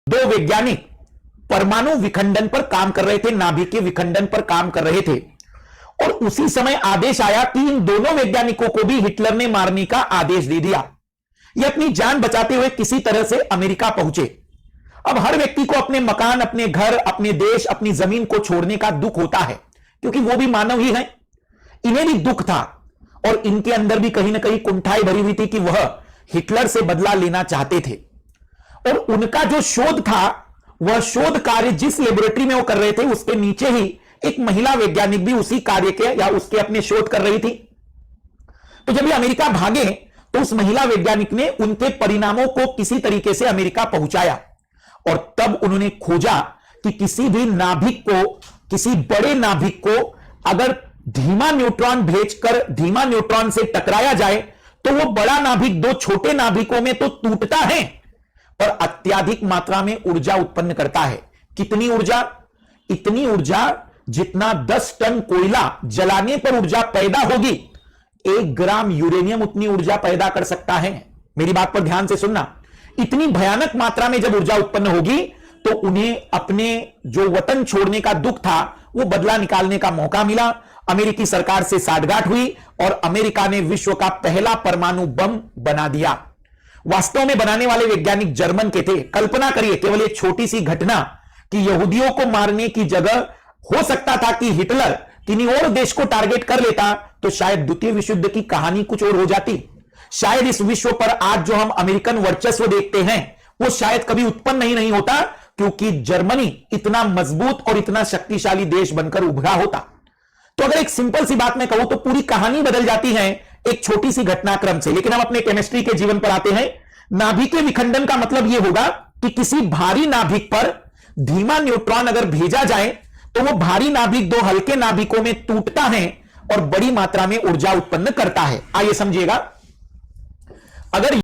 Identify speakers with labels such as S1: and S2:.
S1: दो वैज्ञानिक परमाणु विखंडन पर काम कर रहे थे, नाभिक के विखंडन पर काम कर रहे थे, और उसी समय आदेश आया कि इन दोनों वैज्ञानिकों को भी हिटलर ने मारने का आदेश दे दिया। ये अपनी जान बचाते हुए किसी तरह से अमेरिका पहुंचे। अब हर व्यक्ति को अपने मकान, अपने घर, अपने देश, अपनी जमीन को छोड़ने का दुख होता है, क्योंकि वो भी मानव ही है। इन्हें भी दुख था और इनके अंदर भी कहीं ना कहीं कुंठाई भरी हुई थी कि वह हिटलर से बदला लेना चाहते थे। और उनका जो शोध था, वह शोध कार्य जिस लेबोरेटरी में वो कर रहे थे, उसके नीचे ही एक महिला वैज्ञानिक भी उसी कार्य के या उसके अपने शोध कर रही थी। तो जब ये अमेरिका भागे तो उस महिला वैज्ञानिक ने उनके परिणामों को किसी तरीके से अमेरिका पहुंचाया, और तब उन्होंने खोजा कि किसी भी नाभिक को, किसी बड़े नाभिक को अगर धीमा न्यूट्रॉन भेजकर धीमा न्यूट्रॉन से टकराया जाए तो वो बड़ा नाभिक दो छोटे नाभिकों में तो टूटता है, पर अत्यधिक मात्रा में ऊर्जा उत्पन्न करता है। कितनी ऊर्जा? इतनी ऊर्जा जितना 10 टन कोयला जलाने पर ऊर्जा पैदा होगी, 1 ग्राम यूरेनियम उतनी ऊर्जा पैदा कर सकता है। मेरी बात पर ध्यान से सुनना। इतनी भयानक मात्रा में जब ऊर्जा उत्पन्न होगी तो उन्हें अपने जो वतन छोड़ने का दुख था, वो बदला निकालने का मौका मिला। अमेरिकी सरकार से साठगांठ हुई और अमेरिका ने विश्व का पहला परमाणु बम बना दिया। वास्तव में बनाने वाले वैज्ञानिक जर्मन के थे। कल्पना करिए, केवल एक छोटी सी घटना कि यहूदियों को मारने की जगह हो सकता था कि हिटलर किन्हीं और देश को टारगेट कर लेता, तो शायद द्वितीय विश्व युद्ध की कहानी कुछ और हो जाती। शायद इस विश्व पर आज जो हम अमेरिकन वर्चस्व देखते हैं, वो शायद कभी उत्पन्न ही नहीं होता, क्योंकि जर्मनी इतना मजबूत और इतना शक्तिशाली देश बनकर उभरा होता। तो अगर एक सिंपल सी बात मैं कहूं तो पूरी कहानी बदल जाती है एक छोटी सी घटनाक्रम से। लेकिन हम अपने केमिस्ट्री के जीवन पर आते हैं। नाभिक के विखंडन का मतलब यह होगा कि किसी भारी नाभिक पर धीमा न्यूट्रॉन अगर भेजा जाए तो वो भारी नाभिक दो हल्के नाभिकों में टूटता है और बड़ी मात्रा में ऊर्जा उत्पन्न करता है। आइए समझिएगा। अगर